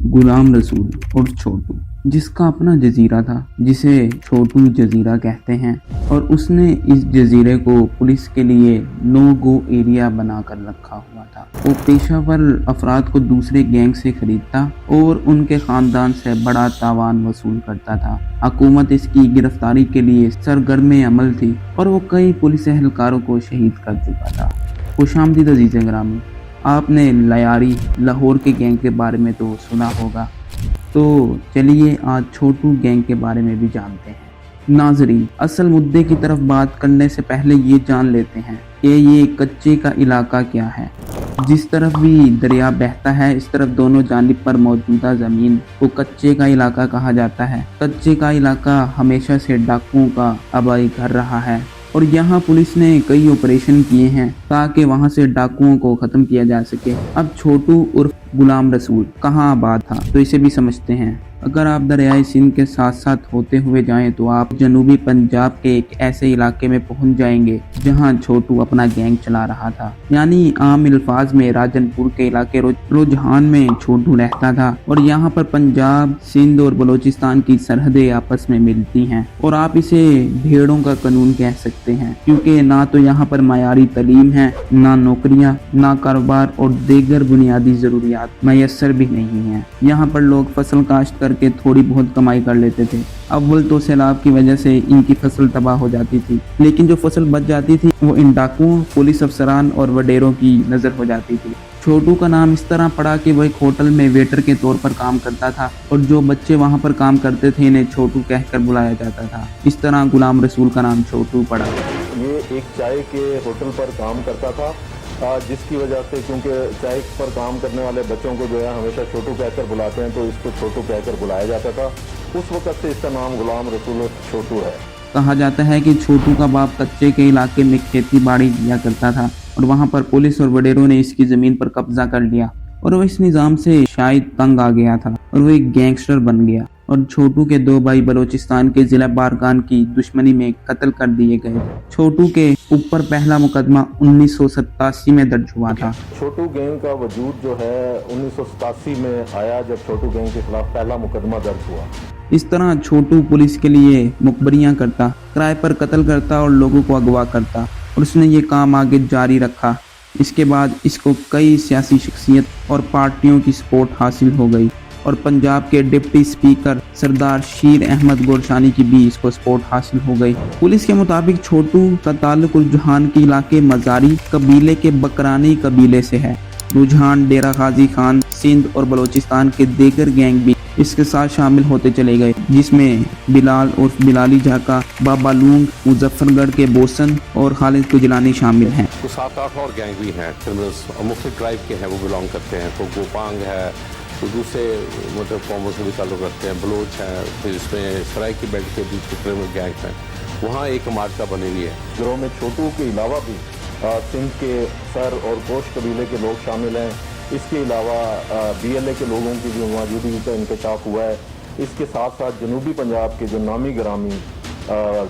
गुलाम रसूल और छोटू, जिसका अपना जजीरा था जिसे छोटू जजीरा कहते हैं, और उसने इस जजीरे को पुलिस के लिए नो गो एरिया बनाकर रखा हुआ था। वो पेशावर अफराद को दूसरे गैंग से खरीदता और उनके खानदान से बड़ा तावान वसूल करता था। हुकूमत इसकी गिरफ्तारी के लिए सरगर्म अमल थी और वो कई पुलिस एहलकारों को शहीद कर चुका था। खुशामदीद अजीज़ ग्रामी, आपने लयारी लाहौर के गैंग के बारे में तो सुना होगा, तो चलिए आज छोटू गैंग के बारे में भी जानते हैं। नाज़रीन, असल मुद्दे की तरफ बात करने से पहले ये जान लेते हैं कि ये कच्चे का इलाका क्या है। जिस तरफ भी दरिया बहता है इस तरफ दोनों जानिब पर मौजूदा ज़मीन को कच्चे का इलाका कहा जाता है। कच्चे का इलाका हमेशा से डाकुओं का आबाई घर रहा है और यहाँ पुलिस ने कई ऑपरेशन किए हैं ताकि वहाँ से डाकुओं को ख़त्म किया जा सके। अब छोटू उर्फ गुलाम रसूल कहाँ आबाद था तो इसे भी समझते हैं। अगर आप दरियाए सिंध के साथ साथ होते हुए जाएं तो आप जनूबी पंजाब के एक ऐसे इलाके में पहुंच जाएंगे जहां छोटू अपना गैंग चला रहा था। यानी आम अल्फाज में राजनपुर के इलाके रुझान में छोटू रहता था और यहाँ पर पंजाब, सिंध और बलोचिस्तान की सरहदें आपस में मिलती हैं और आप इसे भेड़ों का कानून कह सकते हैं, क्योंकि ना तो यहाँ पर मायारी तालीम है, ना नौकरियाँ, ना कारोबार और दीगर बुनियादी ज़रूरियात मैसर भी नहीं है। यहाँ पर लोग फसल काश्त करके थोड़ी बहुत कमाई कर लेते थे। अव्वल तो सैलाब की वजह से इनकी फसल तबाह हो जाती थी, लेकिन जो फसल बच जाती थी वो इन डाकुओं, पुलिस अफसरान और वडेरों की नज़र हो जाती थी। छोटू का नाम इस तरह पड़ा कि वो एक होटल में वेटर के तौर पर काम करता था और जो बच्चे वहाँ पर काम करते थे इन्हें छोटू कहकर बुलाया जाता था। इस तरह गुलाम रसूल का नाम छोटू पड़ा। ये एक चाय के होटल पर काम करता था, जिसकी वजह से क्योंकि चाय पर काम करने वाले बच्चों को जो है हमेशा छोटू कहकर बुलाते हैं तो इसको छोटू कहकर बुलाया जाता था। उस वक्त से इसका नाम गुलाम रसूल छोटू है। कहा जाता है कि छोटू का बाप कच्चे के इलाके में खेती बाड़ी किया करता था और वहाँ पर पुलिस और वडेरों ने इसकी ज़मीन पर कब्जा कर लिया और वो इस निज़ाम से शायद तंग आ गया था और वो एक गैंगस्टर बन गया और छोटू के दो भाई बलोचिस्तान के जिला बारकान की दुश्मनी में कत्ल कर दिए गए। छोटू के ऊपर पहला मुकदमा 1987 में दर्ज हुआ था। छोटू गैंग का वजूद जो है 1987 में आया जब छोटू गैंग के खिलाफ पहला मुकदमा दर्ज हुआ। इस तरह छोटू पुलिस के लिए मुखबरियां करता, किराए पर कत्ल करता और लोगों को अगवा करता और उसने ये काम आगे जारी रखा। इसके बाद इसको कई सियासी शख्सियत और पार्टियों की सपोर्ट हासिल हो गई और पंजाब के डिप्टी स्पीकर सरदार शीर अहमद गोरशानी की भी इसको सपोर्ट हासिल हो गई। पुलिस के मुताबिक छोटू का ताल्लुक रुझान के इलाके मजारी कबीले के बकरानी कबीले से है। रुझान, डेरा गाजी खान, सिंध और बलोचिस्तान के दीगर गैंग भी इसके साथ शामिल होते चले गए, जिसमें बिलाल और बिलाली झाका, बाबा लूंग, मुजफ्फरगढ़ के बोसन और खालिद कुजलानी शामिल हैं। तो 7-8 और गैंग भी हैं, क्रिमिनल्स मुख्तलिफ ट्राइब के हैं, वो बिलोंग करते हैं। तो गोपांग है, तो दूसरे मतलब कौमों से भी ताल्लुक़ रखते हैं, बलोच हैं, फिर इसमें सराय की बेल्ट के बीच क्रिमिनल गैंग हैं, वहाँ एक मार्का बनी हुई है। गिरोह में छोटू के अलावा भी सिंध के सर और गोश कबीले के लोग शामिल हैं। इसके अलावा BLA के लोगों की भी मौजूदगी का इंकशाफ हुआ है। इसके साथ साथ जनूबी पंजाब के जो नामी ग्रामी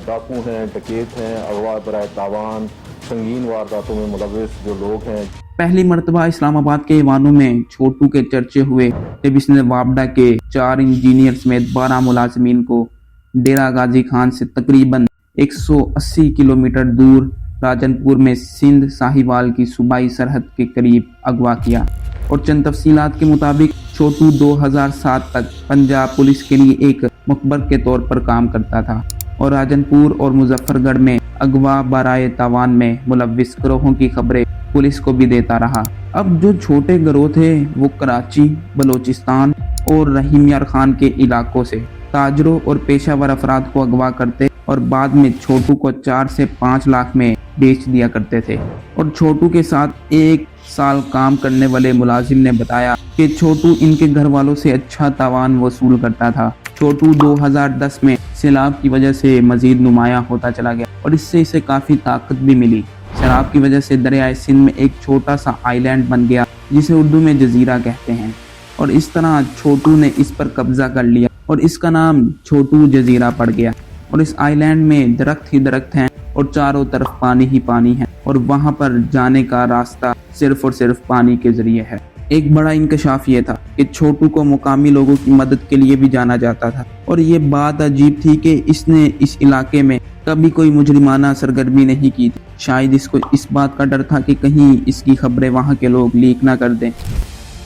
डाकू हैं, डकैत हैं, अगवा बराए तावान, संगीन वारदातों में मुलव्विस जो लोग हैं। पहली मर्तबा इस्लामाबाद के ईवानों में छोटू के चर्चे हुए जब इसने वापडा के 4 इंजीनियर समेत 12 मुलाजमीन को डेरा गाजी खान से तकरीबन 180 किलोमीटर दूर राजनपुर में सिंध साहिवाल की सूबाई सरहद के करीब अगवा किया और चंद तफसीलात के मुताबिक छोटू 2007 तक पंजाब पुलिस के लिए एक मुखबर के तौर पर काम करता था और राजनपुर और मुजफ्फरगढ़ में अगवा बराए तावान में मुलव्विस गिरोहों की खबरें पुलिस को भी देता रहा। अब जो छोटे गिरोह थे वो कराची, बलोचिस्तान और रहीम यार खान के इलाकों से ताजरों और पेशावर अफराद को अगवा करते और बाद में छोटू को 4 से 5 लाख में बेच दिया करते थे। और छोटू के साथ 1 साल काम करने वाले मुलाजिम ने बताया कि छोटू इनके घर वालों से अच्छा तावान वसूल करता था। छोटू 2010 में सैलाब की वजह से मजीद नुमाया होता चला गया और इससे इसे काफ़ी ताकत भी मिली। सैलाब की वजह से दरियाए सिंध में एक छोटा सा आइलैंड बन गया जिसे उर्दू में जजीरा कहते हैं और इस तरह छोटू ने इस पर कब्जा कर लिया और इसका नाम छोटू जजीरा पड़ गया। और इस आइलैंड में दरख्त ही दरख्त हैं और चारों तरफ पानी ही पानी है और वहाँ पर जाने का रास्ता सिर्फ और सिर्फ पानी के जरिए है। एक बड़ा इंकशाफ ये था कि छोटू को मुकामी लोगों की मदद के लिए भी जाना जाता था। और ये बात अजीब थी कि इसने इस इलाके में कभी कोई मुजरिमाना सरगर्मी नहीं की थी। शायद इसको इस बात का डर था कि कहीं इसकी खबरें वहाँ के लोग लीक ना कर दें।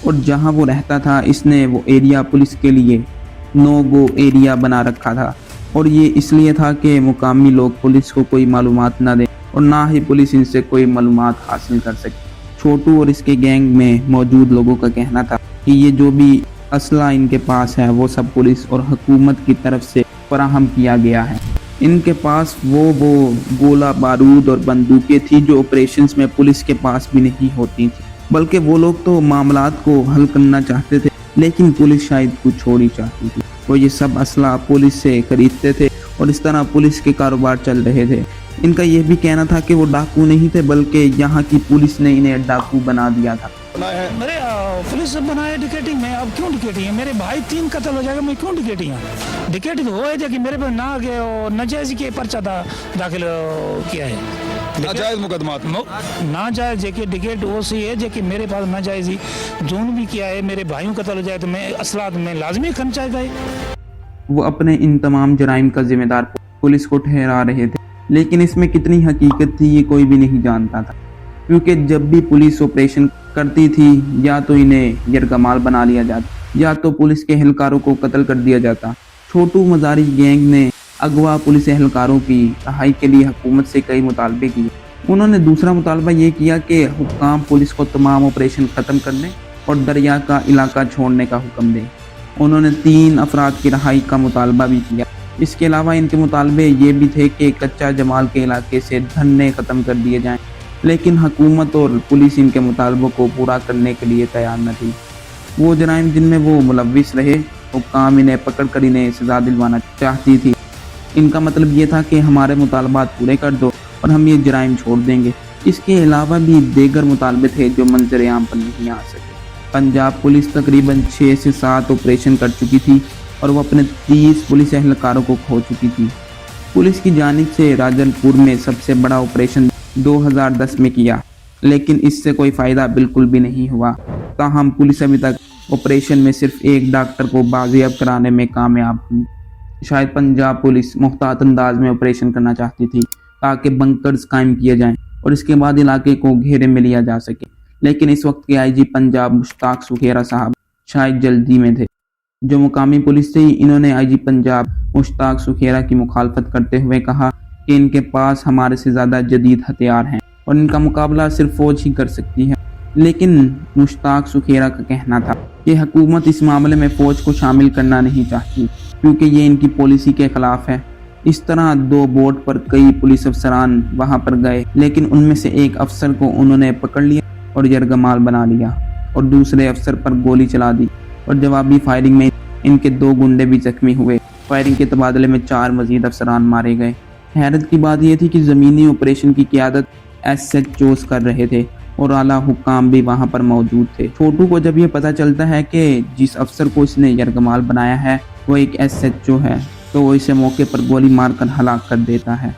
और जहाँ वो रहता था इसने वो एरिया पुलिस के लिए नो गो एरिया बना रखा था। और ये इसलिए था कि मुकामी लोग पुलिस को कोई मालूमात ना दें और ना ही पुलिस इनसे कोई मालूमात हासिल कर सके। छोटू और इसके गैंग में मौजूद लोगों का कहना था कि ये जो भी असला इनके पास है वो सब पुलिस और हुकूमत की तरफ से फराहम किया गया है। इनके पास वो गोला बारूद और बंदूकें थी जो ऑपरेशंस में पुलिस के पास भी नहीं होती थी। बल्कि वो लोग तो मामलात को हल करना चाहते थे, लेकिन पुलिस शायद कुछ और ही चाहती थी। वो ये सब असला पुलिस से खरीदते थे और इस तरह पुलिस के कारोबार चल रहे थे। इनका यह भी कहना था कि वो डाकू नहीं थे, बल्कि यहाँ की पुलिस ने इन्हें डाकू बना दिया था। मेरे पुलिस बनाए डिकेटिंग में, अब क्यों डिकेटिंग है? मेरे भाई 3 कत्ल हो जाएगा, मैं क्यों डिकेटिंग है? डिकेटिंग हो है कि मेरे पे ना के नाजायज के पर्चा दाखिल किया है, नाजायज मुकदमा नाजायज कि डिकेट वो सही है कि मेरे पास नाजायज ही जोन भी किया है। मेरे भाइयों कत्ल हो जाए तो मैं असलात में लाजमी खर्च चाहिए। वो अपने इन तमाम जराइम का जिम्मेदार पुलिस को ठहरा रहे थे, लेकिन इसमें कितनी हकीकत थी ये कोई भी नहीं जानता था। क्योंकि जब भी पुलिस ऑपरेशन करती थी या तो इन्हें यरगमाल बना लिया जाता या तो पुलिस के एहलकारों को कत्ल कर दिया जाता। छोटू मजारी गैंग ने अगवा पुलिस एहलकारों की रहाई के लिए हुकूमत से कई मुतालबे किए। उन्होंने दूसरा मुतालबा ये किया कि हुक्काम पुलिस को तमाम ऑपरेशन ख़त्म करने और दरिया का इलाका छोड़ने का हुक्म दे। उन्होंने 3 अफराद की रहाई का मुतालबा भी किया। इसके अलावा इनके मुतालबे ये भी थे कि कच्चा जमाल के इलाके से धरने ख़त्म कर दिए जाएं, लेकिन हुकूमत और पुलिस इनके मुतालबों को पूरा करने के लिए तैयार न थी। वो जराइम जिनमें वो मुलव्विस रहे, हुक्काम इन्हें पकड़ कर इन्हें सजा दिलवाना चाहती थी। इनका मतलब ये था कि हमारे मुतालबात पूरे कर दो और हम ये जराइम छोड़ देंगे। इसके अलावा भी दीगर मुतालबे थे जो मंजर आम पर नहीं आ सके। पंजाब पुलिस तकरीबन 6 से 7 ऑपरेशन कर चुकी थी और वो अपने 30 पुलिस एहलकारों को खो चुकी थी। पुलिस की जानिब से राजनपुर में सबसे बड़ा ऑपरेशन 2010 में किया, लेकिन इससे कोई फ़ायदा बिल्कुल भी नहीं हुआ। ताहम पुलिस अभी तक ऑपरेशन में सिर्फ एक डॉक्टर को बाजियाब कराने में कामयाब हुई। शायद पंजाब पुलिस मुख्तात अंदाज में ऑपरेशन करना चाहती थी ताकि बंकर्स कायम किए जाएं और इसके बाद इलाके को घेरे में लिया जा सके, लेकिन इस वक्त के आईजी पंजाब मुश्ताक सुखेरा साहब शायद जल्दी में थे। जो मुकामी पुलिस थी, इन्होंने आईजी पंजाब मुश्ताक सुखेरा की मुखालफत करते हुए कहा कि इनके पास हमारे से ज़्यादा जदीद हथियार हैं और इनका मुकाबला सिर्फ फौज ही कर सकती है। लेकिन मुश्ताक सुखेरा का कहना था कि हुकूमत इस मामले में फ़ौज को शामिल करना नहीं चाहती क्योंकि ये इनकी पॉलिसी के ख़िलाफ़ है। इस तरह 2 बोट पर कई पुलिस अफसरान वहां पर गए, लेकिन उनमें से एक अफसर को उन्होंने पकड़ लिया और यरगमाल बना लिया और दूसरे अफसर पर गोली चला दी और जवाबी फायरिंग में इनके 2 गुंडे भी जख्मी हुए। फायरिंग के तबादले में 4 मजीद अफसरान मारे गए। हैरत की बात यह थी कि ज़मीनी ऑपरेशन की क़ियादत SHOs कर रहे थे और आला हुक्काम भी वहां पर मौजूद थे। छोटू को जब यह पता चलता है कि जिस अफसर को इसने यरगमाल बनाया है वो एक SHO है, तो वो इसे मौके पर गोली मारकर हलाक कर देता है।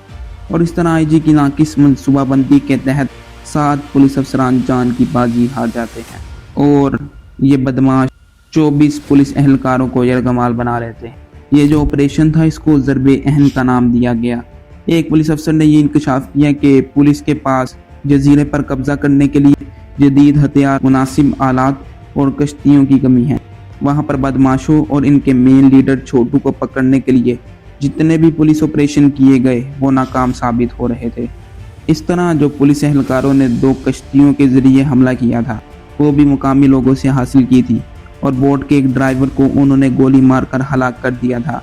और इस तरह आईजी की नाकिस मनसूबाबंदी के तहत 7 पुलिस अफसरान जान की बाजी हार जाते हैं और ये बदमाश 24 पुलिस एहलकारों को यरगमाल बना लेते हैं। ये जो ऑपरेशन था इसको ज़रबे अहन का नाम दिया गया। एक पुलिस अफसर ने ये इंकशाफ किया कि पुलिस के पास जजीरे पर कब्जा करने के लिए जदीद हथियार, मुनासिब आलात और कश्तियों की कमी है। वहाँ पर बदमाशों और इनके मेन लीडर छोटू को पकड़ने के लिए जितने भी पुलिस ऑपरेशन किए गए वो नाकाम साबित हो रहे थे। इस तरह जो पुलिस एहलकारों ने 2 कश्तियों के ज़रिए हमला किया था वो भी मुकामी लोगों से हासिल की थी और बोट के एक ड्राइवर को उन्होंने गोली मारकर हलाक कर दिया था।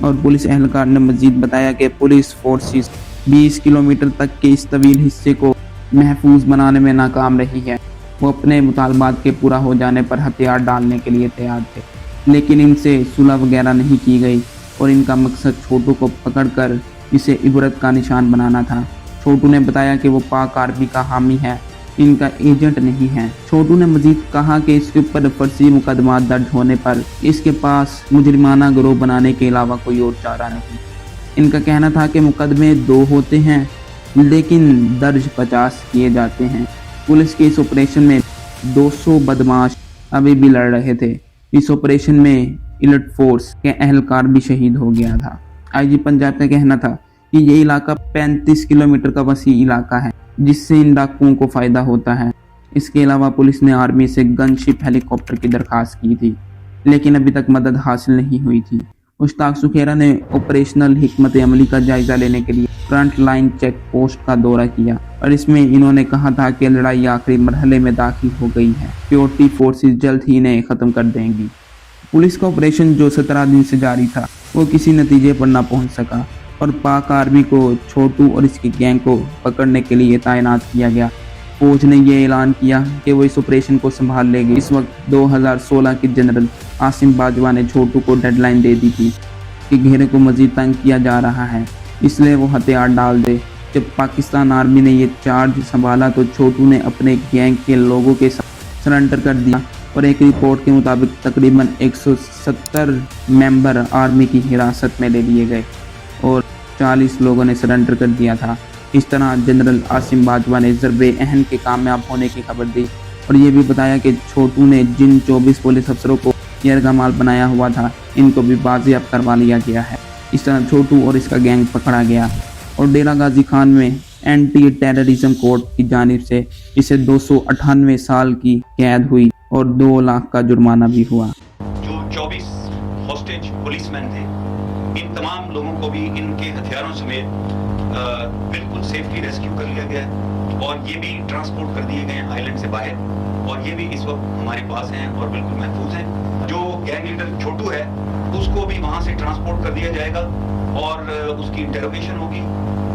और पुलिस एहलकार ने मजीद बताया कि पुलिस फोर्सेस 20 किलोमीटर तक के इस तवील हिस्से को महफूज बनाने में नाकाम रही है। वो अपने मुतालबात के पूरा हो जाने पर हथियार डालने के लिए तैयार थे, लेकिन इनसे सुलह वगैरह नहीं की गई और इनका मकसद छोटू को पकड़कर इसे इबरत का निशान बनाना था। छोटू ने बताया कि वो पाक आर्मी का हामी है, इनका एजेंट नहीं है। छोटू ने मजीद कहा कि इसके ऊपर फर्जी मुकदमा दर्ज होने पर इसके पास मुजरिमाना गिरोह बनाने के अलावा कोई और चारा नहीं। इनका कहना था कि मुकदमे 2 होते हैं लेकिन दर्ज 50 किए जाते हैं। पुलिस के इस ऑपरेशन में 200 बदमाश अभी भी लड़ रहे थे इस ऑपरेशन में इलट फोर्स के एहलकार भी शहीद हो गया था। आईजी पंजाब का कहना था कि ये इलाका 35 किलोमीटर का वसी इलाका है, जिससे इन डाकुओं को फायदा होता है। इसके अलावा पुलिस ने आर्मी से गनशिप हेलीकॉप्टर की दरखास्त की थी, लेकिन अभी तक मदद हासिल नहीं हुई थी। मुश्ताक सुखेरा ने ऑपरेशनल हिकमत अमली का जायजा लेने के लिए फ्रंट लाइन चेक पोस्ट का दौरा किया और इसमें इन्होंने कहा था कि लड़ाई आखिरी मरहले में दाखिल हो गई है, सिक्योरिटी फोर्सेस जल्द ही इन्हें खत्म कर देंगी। पुलिस का ऑपरेशन जो 17 दिन से जारी था वो किसी नतीजे पर ना पहुंच सका और पाक आर्मी को छोटू और इसके गैंग को पकड़ने के लिए तैनात किया गया। फौज ने यह ऐलान किया कि वो इस ऑपरेशन को संभाल लेगी। इस वक्त 2016 के जनरल आसिम बाजवा ने छोटू को डेडलाइन दे दी थी कि घेरे को मजीद तंग किया जा रहा है, इसलिए वो हथियार डाल दे। जब पाकिस्तान आर्मी ने ये चार्ज संभाला तो छोटू ने अपने गैंग के लोगों के साथ सरेंडर कर दिया और एक रिपोर्ट के मुताबिक तकरीबन 170 मेंबर आर्मी की हिरासत में ले लिए गए और 40 लोगों ने सरेंडर कर दिया था। इस तरह जनरल आसिम बाजवा ने ज़रबे अहन के कामयाब होने की खबर दी और ये भी बताया कि छोटू ने जिन 24 पुलिस अफसरों को यरगमाल बनाया हुआ था, इनको भी बाजियाब करवा लिया गया है। इस तरह छोटू और इसका गैंग पकड़ा गया और डेरा गाजी खान में एंटी टेररिज्म कोर्ट की जानिब से इसे 298 साल की कैद हुई और 2 लाख का जुर्माना भी हुआ। जो 24 हॉस्टेज पुलिसमैन थे, इन तमाम लोगों को भी इनके हथियारों समेत बिल्कुल सेफली रेस्क्यू कर लिया गया है और ये भी ट्रांसपोर्ट कर दिए गए हैं आइलैंड से बाहर और ये भी इस वक्त हमारे पास हैं और बिल्कुल महफूज हैं। जो गैंग लीडर छोटू है उसको भी वहाँ से ट्रांसपोर्ट कर दिया जाएगा और उसकी इंटेरोगेशन होगी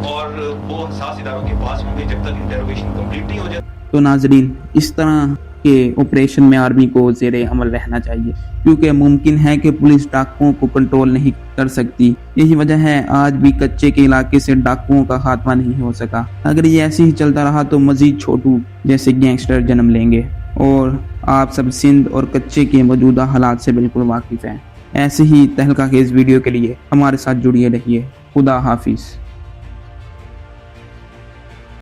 और वो साथ इदारों के पास होंगे जब तक इंटेरोगेशन कंप्लीट नहीं हो जाए। तो नाजरीन, इस तरह के ऑपरेशन में आर्मी को ज़ेरे अमल रहना चाहिए, क्योंकि मुमकिन है कि पुलिस डाकुओं को कंट्रोल नहीं कर सकती। यही वजह है आज भी कच्चे के इलाके से डाकुओं का खात्मा नहीं हो सका। अगर ये ऐसे ही चलता रहा तो मजीद छोटू जैसे गैंगस्टर जन्म लेंगे। और आप सब सिंध और कच्चे के मौजूदा हालात से बिल्कुल वाकिफ़ हैं। ऐसे ही तहलका के इस वीडियो के लिए हमारे साथ जुड़िए रहिए। खुदा हाफिज़।